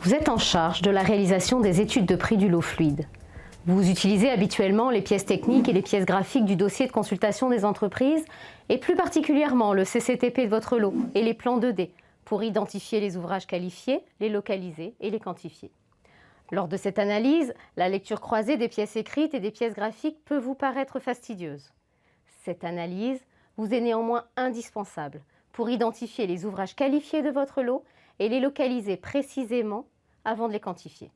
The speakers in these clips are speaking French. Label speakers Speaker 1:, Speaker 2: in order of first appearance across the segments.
Speaker 1: Vous êtes en charge de la réalisation des études de prix du lot fluide. Vous utilisez habituellement les pièces techniques et les pièces graphiques du dossier de consultation des entreprises et plus particulièrement le CCTP de votre lot et les plans 2D pour identifier les ouvrages qualifiés, les localiser et les quantifier. Lors de cette analyse, la lecture croisée des pièces écrites et des pièces graphiques peut vous paraître fastidieuse. Cette analyse vous est néanmoins indispensable pour identifier les ouvrages qualifiés de votre lot et les localiser précisément avant de les quantifier.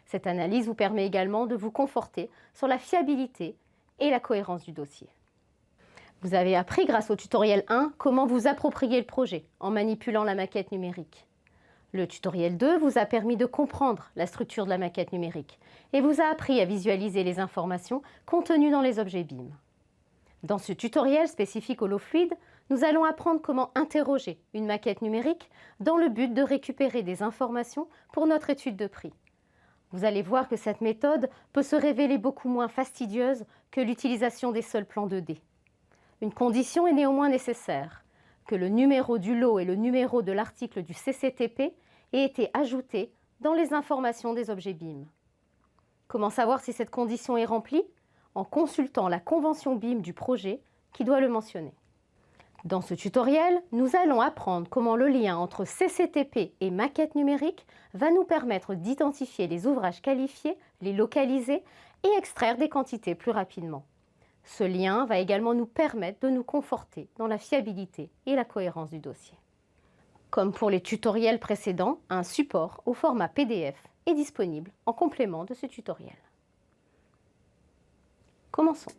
Speaker 1: Cette analyse vous permet également de vous conforter sur la fiabilité et la cohérence du dossier. Vous avez appris grâce au tutoriel 1 comment vous approprier le projet en manipulant la maquette numérique. Le tutoriel 2 vous a permis de comprendre la structure de la maquette numérique et vous a appris à visualiser les informations contenues dans les objets BIM. Dans ce tutoriel spécifique au lot fluide, nous allons apprendre comment interroger une maquette numérique dans le but de récupérer des informations pour notre étude de prix. Vous allez voir que cette méthode peut se révéler beaucoup moins fastidieuse que l'utilisation des seuls plans 2D. Une condition est néanmoins nécessaire, que le numéro du lot et le numéro de l'article du CCTP aient été ajoutés dans les informations des objets BIM. Comment savoir si cette condition est remplie? En consultant la convention BIM du projet qui doit le mentionner. Dans ce tutoriel, nous allons apprendre comment le lien entre CCTP et maquette numérique va nous permettre d'identifier les ouvrages qualifiés, les localiser et extraire des quantités plus rapidement. Ce lien va également nous permettre de nous conforter dans la fiabilité et la cohérence du dossier. Comme pour les tutoriels précédents, un support au format PDF est disponible en complément de ce tutoriel. Commençons.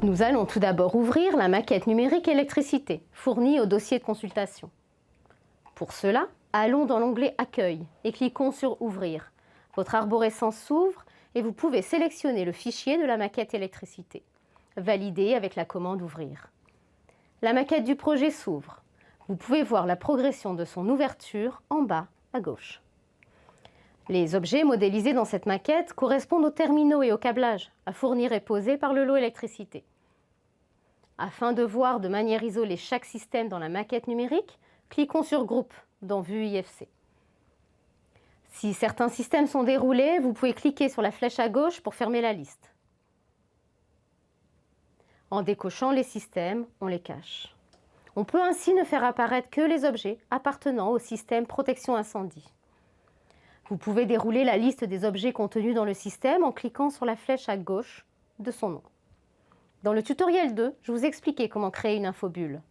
Speaker 1: Nous allons tout d'abord ouvrir la maquette numérique électricité fournie au dossier de consultation. Pour cela, allons dans l'onglet Accueil et cliquons sur Ouvrir. Votre arborescence s'ouvre et vous pouvez sélectionner le fichier de la maquette électricité. Validez avec la commande Ouvrir. La maquette du projet s'ouvre. Vous pouvez voir la progression de son ouverture en bas à gauche. Les objets modélisés dans cette maquette correspondent aux terminaux et aux câblages à fournir et poser par le lot électricité. Afin de voir de manière isolée chaque système dans la maquette numérique, cliquons sur Groupe dans Vue IFC. Si certains systèmes sont déroulés, vous pouvez cliquer sur la flèche à gauche pour fermer la liste. En décochant les systèmes, on les cache. On peut ainsi ne faire apparaître que les objets appartenant au système protection incendie. Vous pouvez dérouler la liste des objets contenus dans le système en cliquant sur la flèche à gauche de son nom. Dans le tutoriel 2, je vous ai expliqué comment créer une infobulle.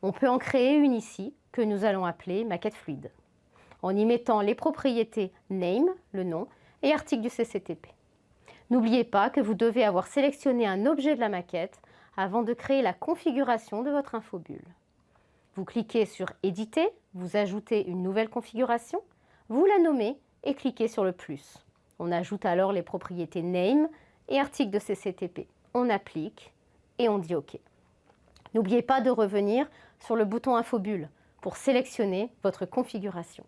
Speaker 1: On peut en créer une ici, que nous allons appeler maquette fluide, en y mettant les propriétés name, le nom, et article du CCTP. N'oubliez pas que vous devez avoir sélectionné un objet de la maquette avant de créer la configuration de votre infobulle. Vous cliquez sur Éditer, vous ajoutez une nouvelle configuration, vous la nommez et cliquez sur le plus. On ajoute alors les propriétés name et article de CCTP. On applique et on dit OK. N'oubliez pas de revenir sur le bouton Infobulle pour sélectionner votre configuration.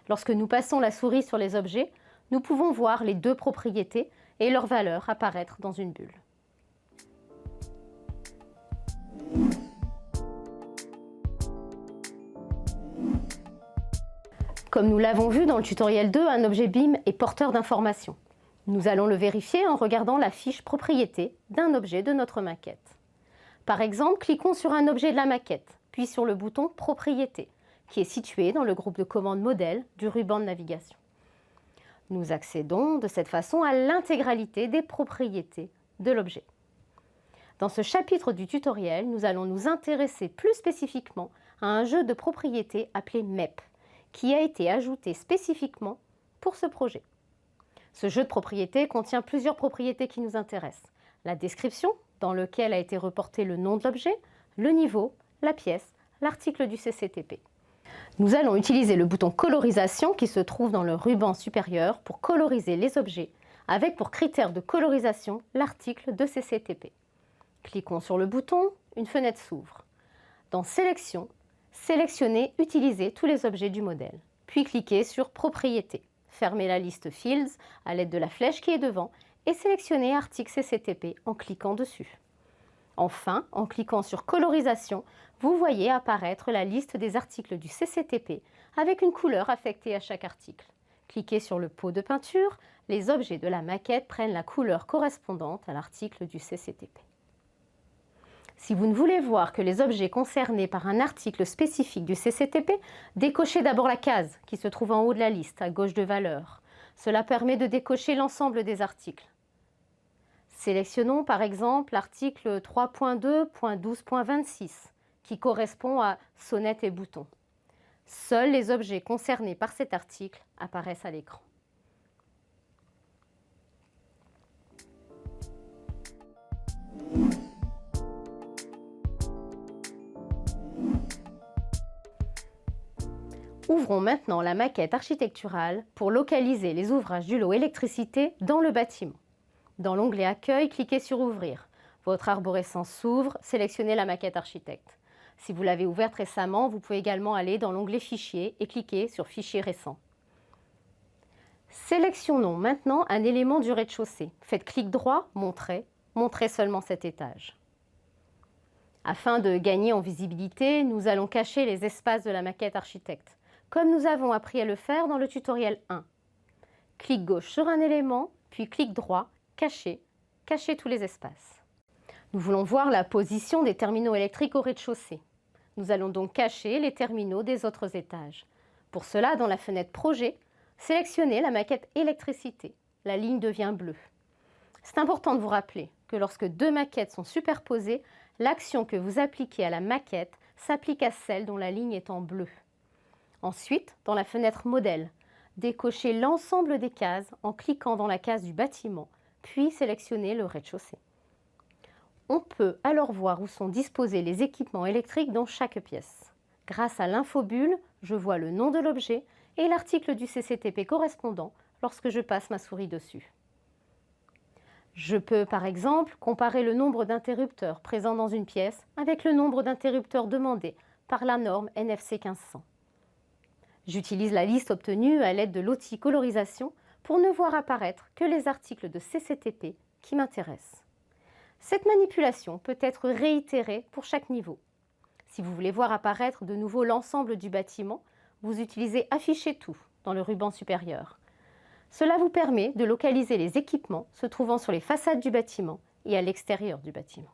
Speaker 1: Lorsque nous passons la souris sur les objets, nous pouvons voir les deux propriétés et leurs valeurs apparaître dans une bulle. Comme nous l'avons vu dans le tutoriel 2, un objet BIM est porteur d'informations. Nous allons le vérifier en regardant la fiche propriété d'un objet de notre maquette. Par exemple, cliquons sur un objet de la maquette, puis sur le bouton Propriété, qui est situé dans le groupe de commandes modèle du ruban de navigation. Nous accédons de cette façon à l'intégralité des propriétés de l'objet. Dans ce chapitre du tutoriel, nous allons nous intéresser plus spécifiquement à un jeu de propriétés appelé MEP, qui a été ajouté spécifiquement pour ce projet. Ce jeu de propriétés contient plusieurs propriétés qui nous intéressent. La description, dans laquelle a été reporté le nom de l'objet, le niveau, la pièce, l'article du CCTP. Nous allons utiliser le bouton colorisation qui se trouve dans le ruban supérieur pour coloriser les objets, avec pour critère de colorisation l'article de CCTP. Cliquons sur le bouton, une fenêtre s'ouvre. Dans Sélection, sélectionnez « Utiliser tous les objets du modèle », puis cliquez sur « Propriétés ». Fermez la liste Fields à l'aide de la flèche qui est devant et sélectionnez Article CCTP en cliquant dessus. Enfin, en cliquant sur Colorisation, vous voyez apparaître la liste des articles du CCTP avec une couleur affectée à chaque article. Cliquez sur le pot de peinture, les objets de la maquette prennent la couleur correspondante à l'article du CCTP. Si vous ne voulez voir que les objets concernés par un article spécifique du CCTP, décochez d'abord la case qui se trouve en haut de la liste, à gauche de Valeurs. Cela permet de décocher l'ensemble des articles. Sélectionnons par exemple l'article 3.2.12.26 qui correspond à sonnettes et boutons. Seuls les objets concernés par cet article apparaissent à l'écran. Ouvrons maintenant la maquette architecturale pour localiser les ouvrages du lot électricité dans le bâtiment. Dans l'onglet Accueil, cliquez sur Ouvrir. Votre arborescence s'ouvre, sélectionnez la maquette architecte. Si vous l'avez ouverte récemment, vous pouvez également aller dans l'onglet Fichier et cliquer sur Fichier récent. Sélectionnons maintenant un élément du rez-de-chaussée. Faites clic droit, montrez seulement cet étage. Afin de gagner en visibilité, nous allons cacher les espaces de la maquette architecte, comme nous avons appris à le faire dans le tutoriel 1. Clic gauche sur un élément, puis clic droit, cacher tous les espaces. Nous voulons voir la position des terminaux électriques au rez-de-chaussée. Nous allons donc cacher les terminaux des autres étages. Pour cela, dans la fenêtre Projet, sélectionnez la maquette électricité. La ligne devient bleue. C'est important de vous rappeler que lorsque deux maquettes sont superposées, l'action que vous appliquez à la maquette s'applique à celle dont la ligne est en bleu. Ensuite, dans la fenêtre Modèle, décochez l'ensemble des cases en cliquant dans la case du bâtiment, puis sélectionnez le rez-de-chaussée. On peut alors voir où sont disposés les équipements électriques dans chaque pièce. Grâce à l'infobulle, je vois le nom de l'objet et l'article du CCTP correspondant lorsque je passe ma souris dessus. Je peux par exemple comparer le nombre d'interrupteurs présents dans une pièce avec le nombre d'interrupteurs demandés par la norme NFC 1500. J'utilise la liste obtenue à l'aide de l'outil Colorisation pour ne voir apparaître que les articles de CCTP qui m'intéressent. Cette manipulation peut être réitérée pour chaque niveau. Si vous voulez voir apparaître de nouveau l'ensemble du bâtiment, vous utilisez Afficher tout dans le ruban supérieur. Cela vous permet de localiser les équipements se trouvant sur les façades du bâtiment et à l'extérieur du bâtiment.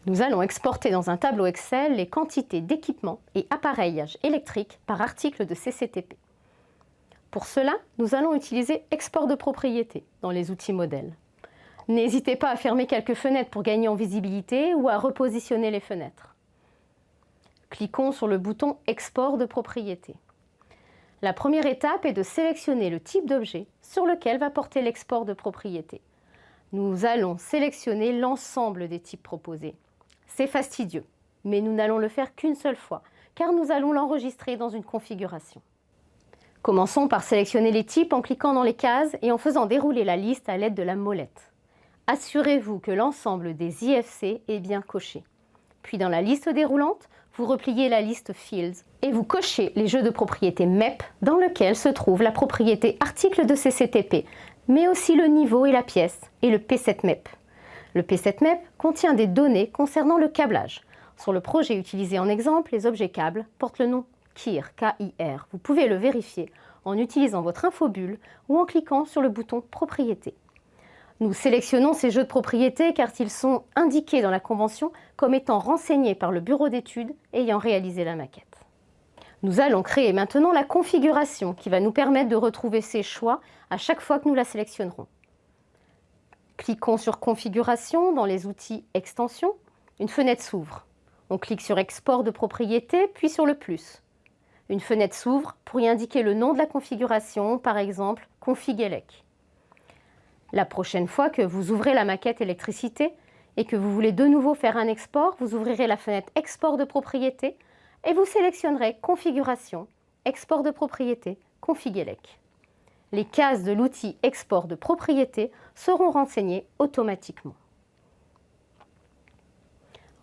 Speaker 1: Nous allons exporter dans un tableau Excel les quantités d'équipements et appareillages électriques par article de CCTP. Pour cela, nous allons utiliser Export de propriété dans les outils modèles. N'hésitez pas à fermer quelques fenêtres pour gagner en visibilité ou à repositionner les fenêtres. Cliquons sur le bouton Export de propriété. La première étape est de sélectionner le type d'objet sur lequel va porter l'export de propriété. Nous allons sélectionner l'ensemble des types proposés. C'est fastidieux, mais nous n'allons le faire qu'une seule fois, car nous allons l'enregistrer dans une configuration. Commençons par sélectionner les types en cliquant dans les cases et en faisant dérouler la liste à l'aide de la molette. Assurez-vous que l'ensemble des IFC est bien coché. Puis dans la liste déroulante, vous repliez la liste Fields et vous cochez les jeux de propriété MEP dans lequel se trouve la propriété article de CCTP, mais aussi le niveau et la pièce et le P7MEP. Le P7MEP contient des données concernant le câblage. Sur le projet utilisé en exemple, les objets câbles portent le nom KIR, K-I-R. Vous pouvez le vérifier en utilisant votre infobulle ou en cliquant sur le bouton Propriété. Nous sélectionnons ces jeux de propriété car ils sont indiqués dans la convention comme étant renseignés par le bureau d'études ayant réalisé la maquette. Nous allons créer maintenant la configuration qui va nous permettre de retrouver ces choix à chaque fois que nous la sélectionnerons. Cliquons sur Configuration dans les outils Extensions. Une fenêtre s'ouvre. On clique sur Export de propriété, puis sur le plus. Une fenêtre s'ouvre pour y indiquer le nom de la configuration, par exemple Config Elec. La prochaine fois que vous ouvrez la maquette électricité et que vous voulez de nouveau faire un export, vous ouvrirez la fenêtre Export de propriété et vous sélectionnerez Configuration, Export de propriété, Config Elec. Les cases de l'outil Export de propriété seront renseignées automatiquement.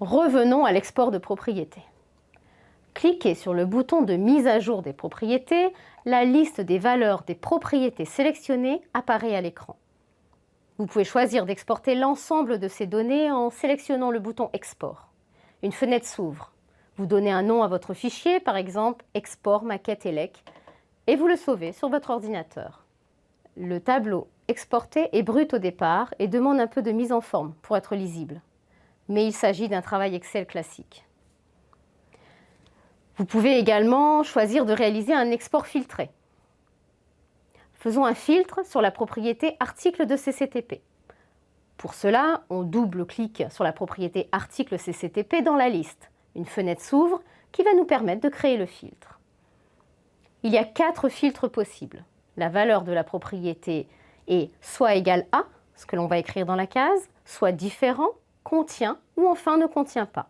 Speaker 1: Revenons à l'export de propriété. cliquez sur le bouton de mise à jour des propriétés. La liste des valeurs des propriétés sélectionnées apparaît à l'écran. Vous pouvez choisir d'exporter l'ensemble de ces données en sélectionnant le bouton Export. Une fenêtre s'ouvre. Vous donnez un nom à votre fichier, par exemple Export maquette ELEC, et vous le sauvez sur votre ordinateur. Le tableau exporté est brut au départ et demande un peu de mise en forme pour être lisible. Mais il s'agit d'un travail Excel classique. Vous pouvez également choisir de réaliser un export filtré. Faisons un filtre sur la propriété article de CCTP. Pour cela, on double-clique sur la propriété article CCTP dans la liste. Une fenêtre s'ouvre qui va nous permettre de créer le filtre. Il y a 4 filtres possibles. La valeur de la propriété est soit égale à, ce que l'on va écrire dans la case, soit différent, contient ou enfin ne contient pas.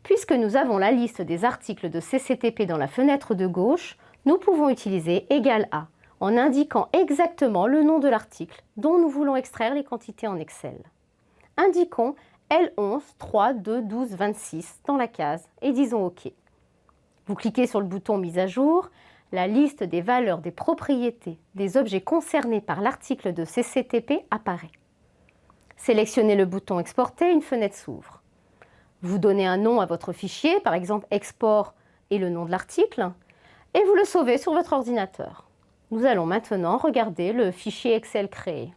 Speaker 1: Puisque nous avons la liste des articles de CCTP dans la fenêtre de gauche, nous pouvons utiliser égal à en indiquant exactement le nom de l'article dont nous voulons extraire les quantités en Excel. Indiquons L11 3 2 12 26 dans la case et disons OK. Vous cliquez sur le bouton Mise à jour, la liste des valeurs des propriétés des objets concernés par l'article de CCTP apparaît. Sélectionnez le bouton Exporter, une fenêtre s'ouvre. Vous donnez un nom à votre fichier, par exemple Export et le nom de l'article, et vous le sauvez sur votre ordinateur. Nous allons maintenant regarder le fichier Excel créé.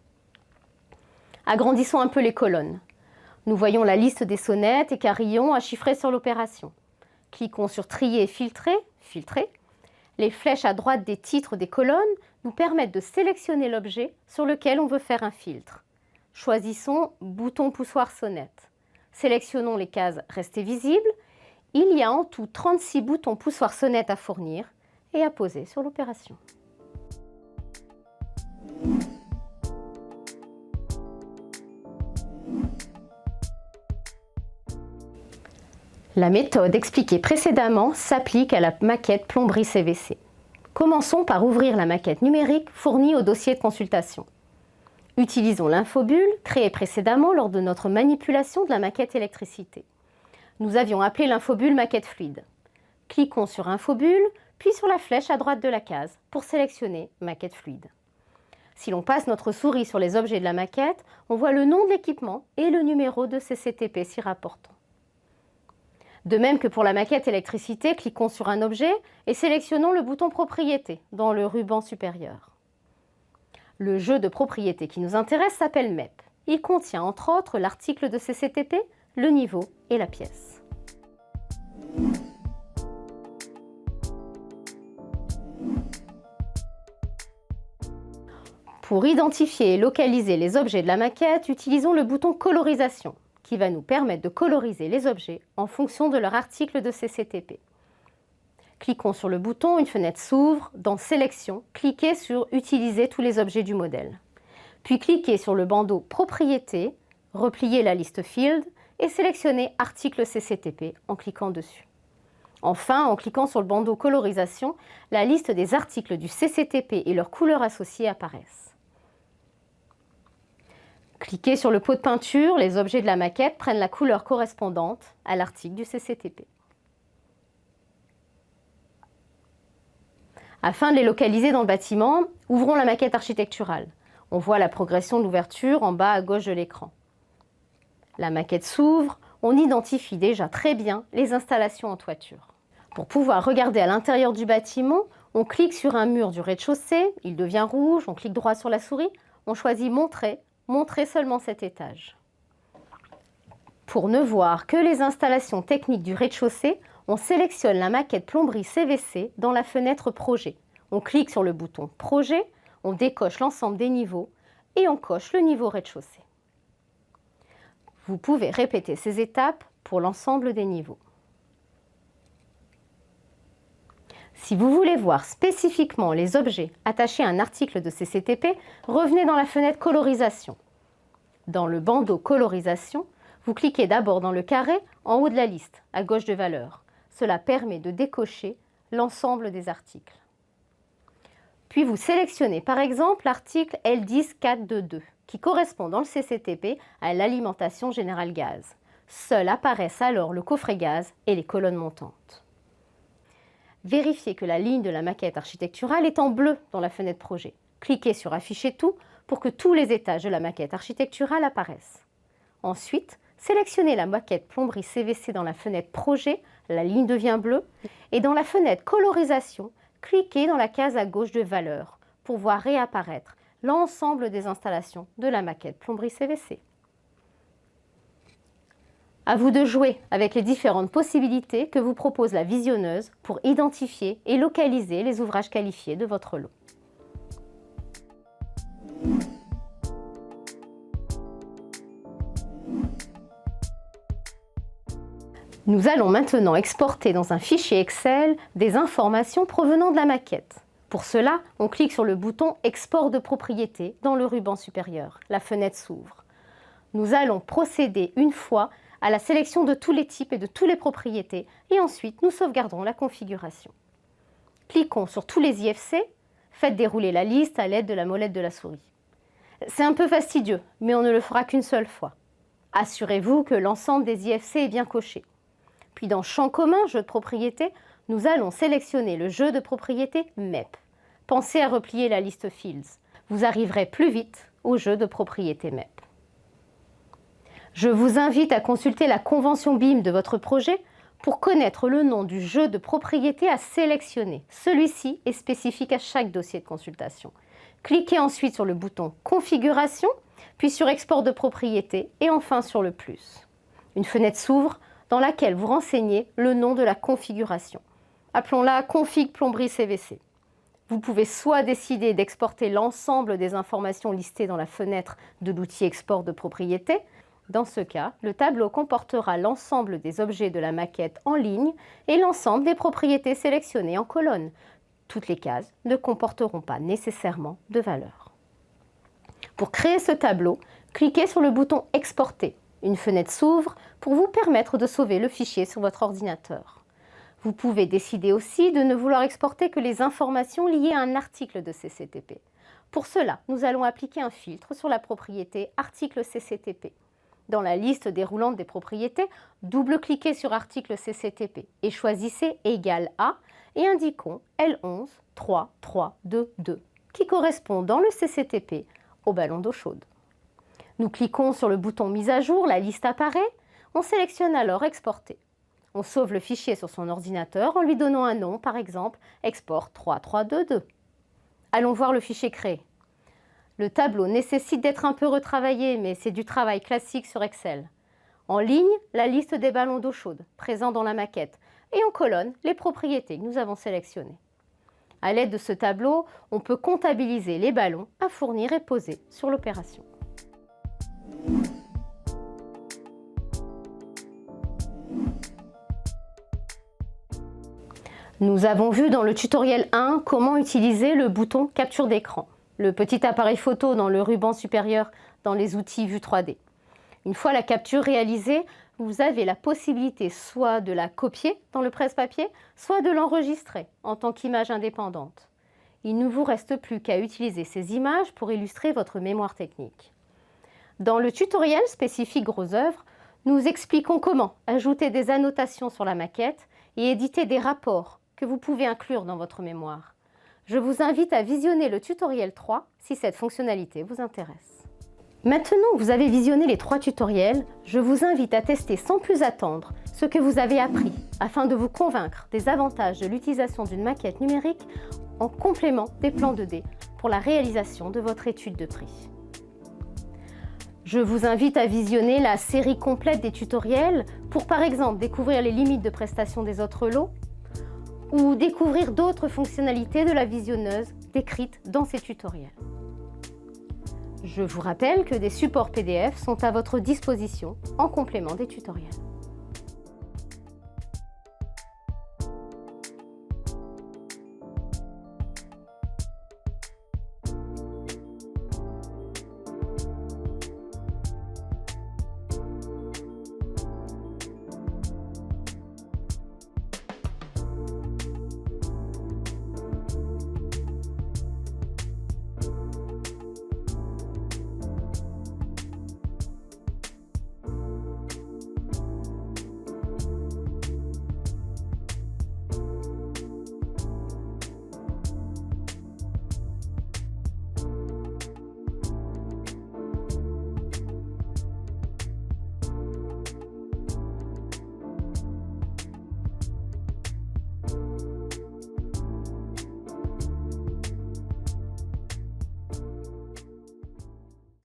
Speaker 1: Agrandissons un peu les colonnes. Nous voyons la liste des sonnettes et carillons à chiffrer sur l'opération. Cliquons sur Trier et filtrer, filtrer. Les flèches à droite des titres des colonnes nous permettent de sélectionner l'objet sur lequel on veut faire un filtre. Choisissons Bouton poussoir sonnette. Sélectionnons les cases Rester visibles. Il y a en tout 36 boutons poussoir sonnette à fournir et à poser sur l'opération. La méthode expliquée précédemment s'applique à la maquette plomberie CVC. Commençons par ouvrir la maquette numérique fournie au dossier de consultation. Utilisons l'infobulle créée précédemment lors de notre manipulation de la maquette électricité. Nous avions appelé l'infobulle maquette fluide. Cliquons sur Infobulle, puis sur la flèche à droite de la case pour sélectionner maquette fluide. Si l'on passe notre souris sur les objets de la maquette, on voit le nom de l'équipement et le numéro de CCTP s'y rapportant. De même que pour la maquette électricité, cliquons sur un objet et sélectionnons le bouton Propriété dans le ruban supérieur. Le jeu de propriétés qui nous intéresse s'appelle MEP. Il contient entre autres l'article de CCTP, le niveau et la pièce. Pour identifier et localiser les objets de la maquette, utilisons le bouton Colorisation, qui va nous permettre de coloriser les objets en fonction de leur article de CCTP. Cliquons sur le bouton, une fenêtre s'ouvre. Dans Sélection, cliquez sur Utiliser tous les objets du modèle. Puis cliquez sur le bandeau Propriétés, repliez la liste Field et sélectionnez Article CCTP en cliquant dessus. Enfin, en cliquant sur le bandeau Colorisation, la liste des articles du CCTP et leurs couleurs associées apparaissent. Cliquez sur le pot de peinture, les objets de la maquette prennent la couleur correspondante à l'article du CCTP. Afin de les localiser dans le bâtiment, ouvrons la maquette architecturale. On voit la progression de l'ouverture en bas à gauche de l'écran. La maquette s'ouvre, on identifie déjà très bien les installations en toiture. Pour pouvoir regarder à l'intérieur du bâtiment, on clique sur un mur du rez-de-chaussée, il devient rouge, on clique droit sur la souris, on choisit Montrer, montrer seulement cet étage. Pour ne voir que les installations techniques du rez-de-chaussée, on sélectionne la maquette plomberie CVC dans la fenêtre Projet. On clique sur le bouton Projet, on décoche l'ensemble des niveaux et on coche le niveau rez-de-chaussée. Vous pouvez répéter ces étapes pour l'ensemble des niveaux. Si vous voulez voir spécifiquement les objets attachés à un article de CCTP, revenez dans la fenêtre Colorisation. Dans le bandeau Colorisation, vous cliquez d'abord dans le carré en haut de la liste, à gauche de Valeurs. Cela permet de décocher l'ensemble des articles. Puis vous sélectionnez par exemple l'article L10.422 qui correspond dans le CCTP à l'alimentation générale gaz. Seuls apparaissent alors le coffret gaz et les colonnes montantes. Vérifiez que la ligne de la maquette architecturale est en bleu dans la fenêtre projet. Cliquez sur Afficher tout pour que tous les étages de la maquette architecturale apparaissent. Ensuite, sélectionnez la maquette plomberie CVC dans la fenêtre Projet, la ligne devient bleue, et dans la fenêtre Colorisation, cliquez dans la case à gauche de Valeurs pour voir réapparaître l'ensemble des installations de la maquette plomberie CVC. À vous de jouer avec les différentes possibilités que vous propose la visionneuse pour identifier et localiser les ouvrages qualifiés de votre lot. Nous allons maintenant exporter dans un fichier Excel des informations provenant de la maquette. Pour cela, on clique sur le bouton « Export de propriété » dans le ruban supérieur. La fenêtre s'ouvre. Nous allons procéder une fois à la sélection de tous les types et de toutes les propriétés et ensuite nous sauvegarderons la configuration. Cliquons sur tous les IFC, faites dérouler la liste à l'aide de la molette de la souris. C'est un peu fastidieux, mais on ne le fera qu'une seule fois. Assurez-vous que l'ensemble des IFC est bien coché. Puis dans Champ commun, Jeu de propriété, nous allons sélectionner le jeu de propriété MEP. Pensez à replier la liste Fields. Vous arriverez plus vite au jeu de propriété MEP. Je vous invite à consulter la convention BIM de votre projet pour connaître le nom du jeu de propriété à sélectionner. Celui-ci est spécifique à chaque dossier de consultation. Cliquez ensuite sur le bouton « Configuration », puis sur « Export de propriété » et enfin sur le plus. Une fenêtre s'ouvre dans laquelle vous renseignez le nom de la configuration. Appelons-la « Config plomberie CVC ». Vous pouvez soit décider d'exporter l'ensemble des informations listées dans la fenêtre de l'outil « Export de propriété ». Dans ce cas, le tableau comportera l'ensemble des objets de la maquette en ligne et l'ensemble des propriétés sélectionnées en colonne. Toutes les cases ne comporteront pas nécessairement de valeur. Pour créer ce tableau, cliquez sur le bouton « Exporter ». Une fenêtre s'ouvre pour vous permettre de sauver le fichier sur votre ordinateur. Vous pouvez décider aussi de ne vouloir exporter que les informations liées à un article de CCTP. Pour cela, nous allons appliquer un filtre sur la propriété « Article CCTP ». Dans la liste déroulante des propriétés, double-cliquez sur Article CCTP et choisissez Égal à et indiquons L11 3 3 2 2 qui correspond dans le CCTP au ballon d'eau chaude. Nous cliquons sur le bouton Mise à jour, la liste apparaît, on sélectionne alors Exporter. On sauve le fichier sur son ordinateur en lui donnant un nom, par exemple Export 3322. Allons voir le fichier créé. Le tableau nécessite d'être un peu retravaillé, mais c'est du travail classique sur Excel. En ligne, la liste des ballons d'eau chaude présents dans la maquette et en colonne, les propriétés que nous avons sélectionnées. À l'aide de ce tableau, on peut comptabiliser les ballons à fournir et poser sur l'opération. Nous avons vu dans le tutoriel 1 comment utiliser le bouton capture d'écran, le petit appareil photo dans le ruban supérieur dans les outils Vue 3D. Une fois la capture réalisée, vous avez la possibilité soit de la copier dans le presse-papier, soit de l'enregistrer en tant qu'image indépendante. Il ne vous reste plus qu'à utiliser ces images pour illustrer votre mémoire technique. Dans le tutoriel spécifique Gros œuvres, nous expliquons comment ajouter des annotations sur la maquette et éditer des rapports que vous pouvez inclure dans votre mémoire. Je vous invite à visionner le tutoriel 3 si cette fonctionnalité vous intéresse. Maintenant que vous avez visionné les 3 tutoriels, je vous invite à tester sans plus attendre ce que vous avez appris afin de vous convaincre des avantages de l'utilisation d'une maquette numérique en complément des plans 2D pour la réalisation de votre étude de prix. Je vous invite à visionner la série complète des tutoriels pour par exemple découvrir les limites de prestation des autres lots ou découvrir d'autres fonctionnalités de la visionneuse décrites dans ces tutoriels. Je vous rappelle que des supports PDF sont à votre disposition en complément des tutoriels.